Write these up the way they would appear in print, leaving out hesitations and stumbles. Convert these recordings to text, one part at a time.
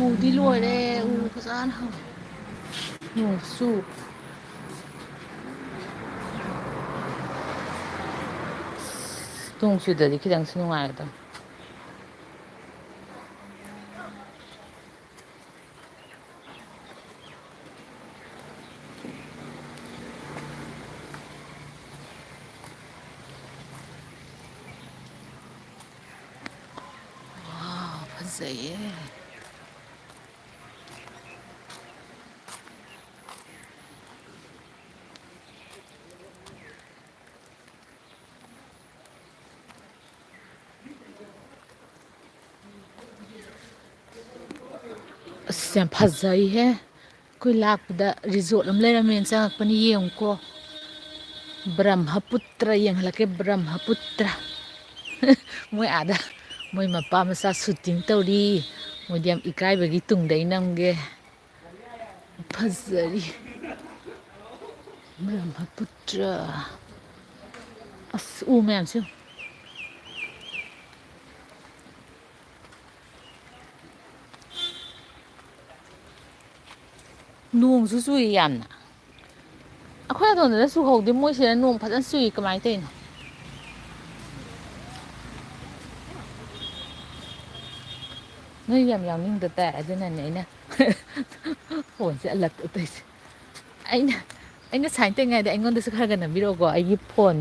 ꯎꯗꯤ ꯂꯣꯏꯔꯦ ꯎ ꯐꯖꯅ ꯍꯧꯋꯦ ꯅꯣꯡꯁꯨ ꯅꯣꯡ ꯆꯨꯗꯗꯤ ꯈꯤꯇꯪꯁꯨ ꯅꯨꯡꯉꯥꯏꯒꯗꯕ ꯐꯖꯩꯌꯦ ꯑꯁ ꯌꯥꯝ ꯐꯖꯩꯍꯦ ꯑꯩꯈꯣꯏ ꯂꯥꯛꯄꯗ ꯔꯤꯖꯣꯔꯠ ꯑꯃ ꯂꯩꯔꯝꯃꯦꯅ ꯆꯪꯉꯛꯄꯅꯤ ꯌꯦꯡꯉꯨꯀꯣ ꯕ꯭ꯔꯍ꯭ꯃꯄꯨꯇ꯭ꯔ ꯌꯦꯡꯍꯜꯂꯛꯀꯦ ꯕ꯭ꯔꯍ꯭ꯃꯄꯨꯇ꯭ꯔ ꯃꯣꯏ ꯑꯥꯗ ꯃꯣꯏ ꯃꯄꯥ ꯃꯆꯥ ꯁꯨꯇꯤꯡ ꯇꯧꯔꯤ ꯃꯣꯏꯗꯤ ꯌꯥꯝ ꯏꯀꯥꯏꯕꯒꯤ ꯇꯨꯡꯗ ꯑꯩ ꯅꯝꯒꯦ ꯐꯖꯔꯤ ꯕ꯭ꯔꯍ꯭ꯃꯄꯨꯇ꯭ꯔ ꯑꯁ ꯎ ꯃꯌꯥꯝꯁꯦ ꯌꯦꯡꯉꯨ ꯅꯣꯡꯁꯨ ꯆꯨꯏ ꯌꯥꯝꯅ ꯑꯩꯈꯣꯏ ꯑꯗꯣꯝꯗꯅ ꯆꯨꯍꯧꯗꯦ ꯃꯣꯏꯁꯤꯗ ꯅꯣꯡ ꯐꯖꯅ ꯆꯨꯏ ꯀꯃꯥꯏꯅ ꯇꯧꯔꯤꯅꯣ ꯅꯣꯏ ꯌꯥꯝ ꯌꯥꯎꯅꯤꯡꯗ ꯇꯥꯏ ꯑꯗꯨꯅꯅꯦ ꯑꯩꯅ ꯐꯣꯟꯁꯦ ꯑꯂꯛ ꯇꯧꯏꯁꯦ ꯑꯩꯅ ꯁꯥꯏꯟ ꯇꯧꯔꯤꯉꯩꯗ ꯑꯩꯉꯣꯟꯗꯁꯨ ꯈꯔ ꯈꯔ ꯅꯝꯕꯤꯔꯛꯑꯣꯀꯣ ꯑꯩꯒꯤ ꯐꯣꯟ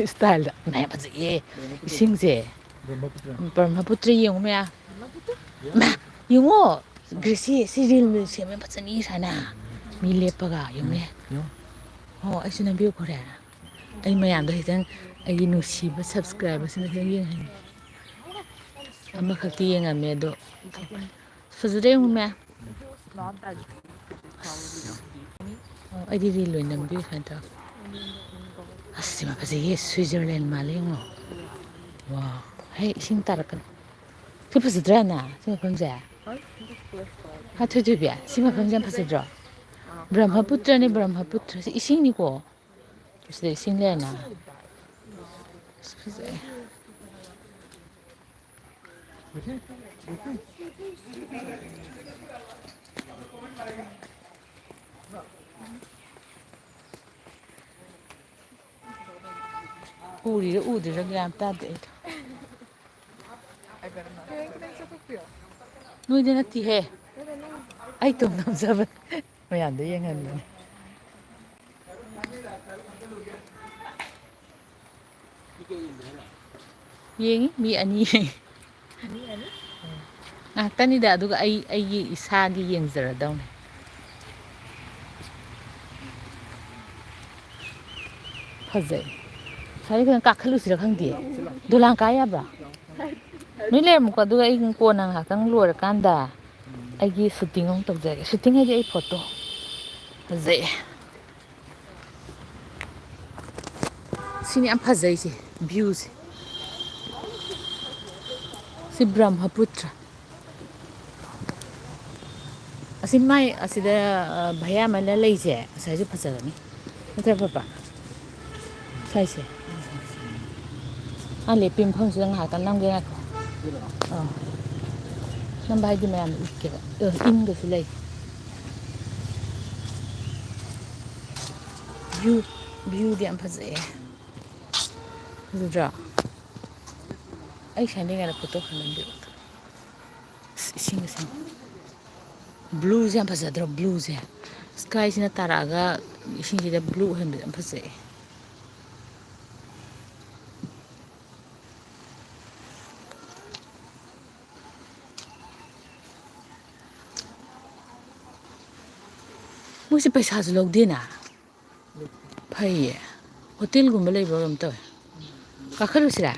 ꯏꯁꯇꯥꯏꯜꯗ ꯃꯌꯥꯝ ꯐꯖꯩꯌꯦ ꯏꯁꯤꯡꯁꯦ ꯕ꯭ꯔꯍ꯭ꯃꯄꯨꯇ꯭ꯔ ꯌꯦꯡꯉꯨ ꯃꯌꯥ ꯌꯦꯡꯉꯣ ꯒ꯭ꯔꯤꯁꯤ ꯁꯤ ꯔꯤꯜ ꯁꯦꯝꯕ ꯐꯖꯅꯤ ꯁꯨꯃꯥꯏꯅ ꯃꯤ ꯂꯦꯞꯄꯒ ꯌꯦꯡꯉꯨꯅꯦ ꯍꯣ ꯑꯩꯁꯨ ꯅꯝꯕꯤꯌꯨ ꯈꯣꯔꯦ ꯑꯩ ꯃꯌꯥꯝꯗꯣ ꯈꯤꯇꯪ ꯑꯩꯒꯤ ꯅꯨꯡꯁꯤꯕ ꯁꯕꯁꯀ꯭ꯔꯥꯏꯕꯔꯁꯤꯡꯗ ꯈꯤꯇꯪ ꯌꯦꯡꯍꯟꯒꯦ ꯑꯃꯈꯛꯇꯤ ꯌꯦꯡꯉꯝꯃꯦ ꯑꯗꯣ ꯐꯖꯗ꯭ꯔꯥ ꯌꯦꯡꯉꯨ ꯃꯌꯥꯝ ꯑꯩꯗꯤ ꯔꯤꯜ ꯑꯣꯏꯅ ꯅꯝꯕꯤꯌꯨ ꯁꯨꯃꯥꯏꯅ ꯇꯧꯔꯒ ꯑꯁ ꯁꯤꯃ ꯐꯖꯩꯌꯦ ꯁ꯭ꯋꯤꯖꯔꯂꯦꯟ ꯃꯥꯜꯂꯦ ꯌꯦꯡꯉꯣ ꯋꯥꯎ ꯍꯦ ꯏꯁꯤꯡ ꯇꯥꯔꯛꯀꯅꯤ ꯁꯤ ꯐꯖꯗ꯭ꯔꯥ ꯌꯥꯝꯅ ꯁꯤ ꯃꯐꯝꯁꯦ ꯍꯥ ꯊꯣꯏꯊꯣꯏꯕꯤ ꯁꯤ ꯃꯐꯝꯁꯦ ꯌꯥꯝ ꯐꯖꯗ꯭ꯔꯣ ꯕ꯭ꯔꯍ꯭ꯃꯄꯨꯇ꯭ꯔꯅꯦ ꯕ꯭ꯔꯍ꯭ꯃꯄꯨꯇ꯭ꯔ ꯁꯤ ꯏꯁꯤꯡꯅꯤꯀꯣ ꯁꯤꯗ ꯏꯁꯤꯡ ꯂꯩꯔꯦꯅ ꯑꯁ ꯐꯖꯩ ꯎꯔꯤꯔ ꯎꯗ꯭ꯔꯤꯔꯥ ꯒ꯭ꯌꯥꯟ ꯇꯥꯗꯦ ꯑꯩꯗꯣ ꯅꯣꯏꯗ ꯅꯠꯇꯦꯍꯦ ꯑꯩ ꯏꯇꯣꯝ ꯅꯝꯖꯕꯅꯦ ꯃꯌꯥꯝꯗꯣ ꯌꯦꯡꯍꯟꯕꯅꯦ ꯌꯦꯡꯉꯤ ꯃꯤ ꯑꯅꯤ ꯌꯦꯡꯉꯤ ꯉꯥꯏꯍꯥꯛꯇꯅꯤꯗ ꯑꯗꯨꯒ ꯑꯩꯒꯤ ꯏꯁꯥꯒꯤ ꯌꯦꯡꯖꯔꯗꯧꯅꯦ ꯐꯖꯩ ꯁ꯭ꯋꯥꯏꯗ ꯈꯤꯇꯪ ꯀꯥꯈꯠꯂꯨꯁꯤꯔ ꯈꯪꯗꯦ ꯗꯣꯂꯥꯟ ꯀꯥ ꯌꯥꯕ꯭ꯔꯥ ꯅꯣꯏ ꯂꯩꯔꯝꯃꯨꯀꯣ ꯑꯗꯨꯒ ꯑꯩ ꯀꯣꯟꯅ ꯉꯥꯏꯍꯥꯛꯇꯪ ꯂꯣꯏꯔꯀꯥꯟꯗ ꯑꯩꯒꯤ ꯁꯨꯇꯤꯡ ꯑꯃꯨꯛ ꯇꯧꯖꯔꯒꯦ ꯁꯨꯇꯤꯡ ꯍꯥꯏꯗꯤ ꯑꯩ ꯐꯣꯇꯣ ꯐꯖꯩ ꯁꯤꯅꯤ ꯌꯥꯝ ꯐꯖꯩꯁꯦ ꯚ꯭ꯌꯨꯁꯦ ꯁꯤ ꯕ꯭ꯔꯍ꯭ꯃꯄꯨꯇ꯭ꯔ ꯑꯁꯤ ꯃꯥꯏ ꯑꯁꯤꯗ ꯚꯩꯌꯥ ꯑꯃꯅ ꯂꯩꯁꯦ ꯑꯁꯥꯏꯁꯨ ꯐꯖꯒꯅꯤ ꯅꯠꯇ꯭ꯔ ꯄꯄꯥ ꯁ꯭ꯋꯥꯏꯁꯦ ꯂꯦꯞꯄꯤ ꯃꯐꯝꯁꯤꯗ ꯉꯥꯏꯍꯥꯛꯇꯪ ꯅꯝꯒꯦ ꯉꯥꯏꯈꯣ ꯅꯝꯕ ꯍꯥꯏꯗꯤ ꯃꯌꯥꯝꯅ ꯎꯠꯀꯦꯕ ꯏꯪꯒꯁꯨ ꯂꯩ ꯚ꯭ꯌꯨꯗꯤ ꯌꯥꯝ ꯐꯖꯩꯌꯦ ꯐꯖꯗ꯭ꯔꯣ ꯑꯩ ꯁꯥꯏꯅ ꯂꯩꯉꯩꯗ ꯐꯣꯇꯣ ꯈꯔ ꯅꯝꯕꯤꯔꯛꯑꯣ ꯏꯁꯤꯡꯒꯁꯦ ꯕ꯭ꯂꯨꯁꯦ ꯌꯥꯝ ꯐꯖꯗ꯭ꯔꯣ ꯕ꯭ꯂꯨꯁꯦ ꯏꯁꯀꯥꯏꯁꯤꯅ ꯇꯥꯔꯛꯑꯒ ꯏꯁꯤꯡꯁꯤꯗ ꯕ꯭ꯂꯨ ꯑꯣꯏꯍꯟꯕꯗ ꯌꯥꯝ ꯐꯖꯩ ꯃꯣꯏꯁꯦ ꯄꯩꯁꯥꯁꯨ ꯂꯧꯗꯦꯅ ꯐꯩꯌꯦ ꯍꯣꯇꯦꯜꯒꯨꯝꯕ ꯂꯩꯕ꯭ꯔꯣ ꯀꯩꯅꯣꯝ ꯇꯧꯋꯦ ꯀꯥꯈꯠꯂꯨꯁꯤꯔꯥ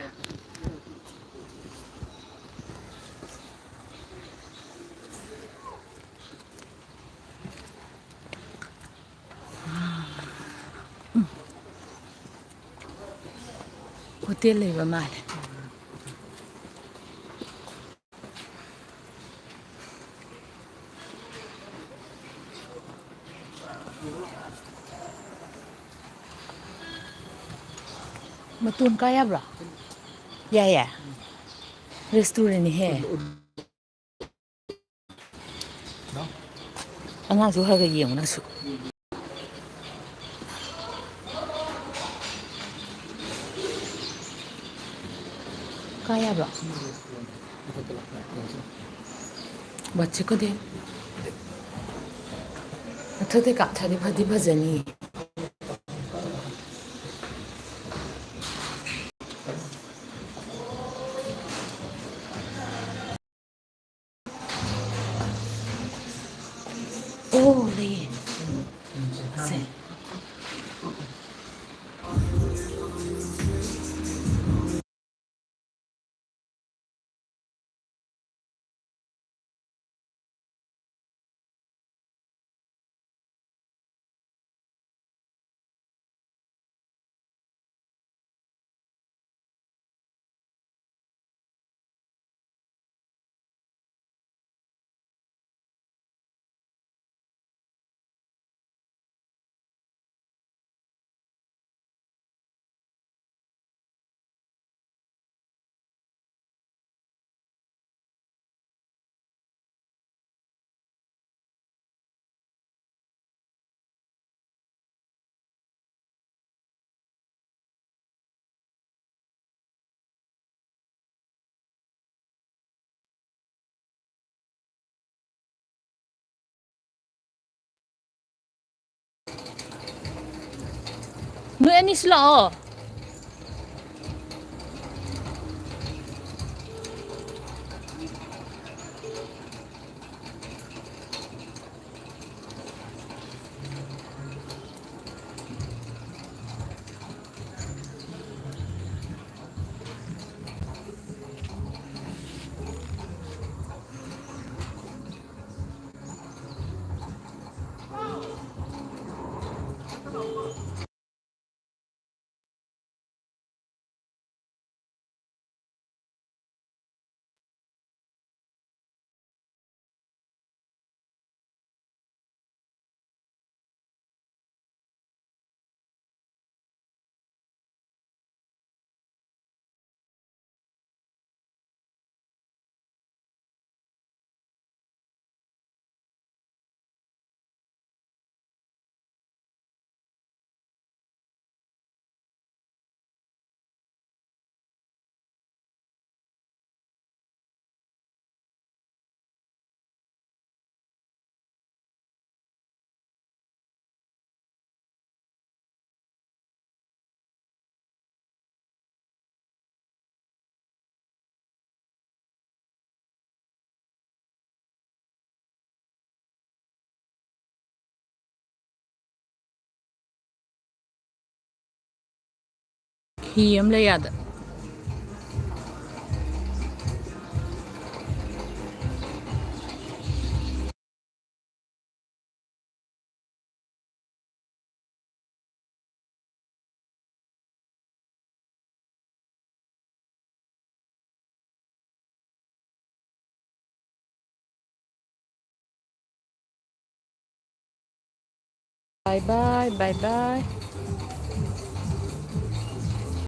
ꯍꯣꯇꯦꯜ ꯂꯩꯕ ꯃꯥꯜꯂꯦ ꯃꯇꯣꯟ ꯀꯥ ꯌꯥꯕ꯭ꯔꯣ ꯌꯥꯏꯌꯦ ꯔꯦꯁꯇꯨꯔꯦꯟꯅꯤꯍꯦ ꯑꯉꯥꯡꯁꯨ ꯈꯔ ꯈꯔ ꯌꯦꯡꯉꯨꯅꯁꯨ ꯀꯥ ꯌꯥꯕ꯭ꯔꯣ ꯋꯥꯆꯦꯛꯀꯗꯤ ꯃꯊꯛꯇꯩ ꯀꯥꯞꯊꯔꯗꯤ ꯐꯗꯤ ꯐꯖꯅꯤꯌꯦ ꯑꯣ ꯂꯩꯌꯦ ꯁꯦ ꯅꯣꯏ ꯑꯅꯤꯁꯨ ꯂꯥꯛꯑꯣ ꯍꯤ ꯑꯃ ꯂꯩ ꯑꯥꯗ ꯕꯥꯏ ꯕꯥꯏ ꯕꯥꯏ ꯕꯥꯏ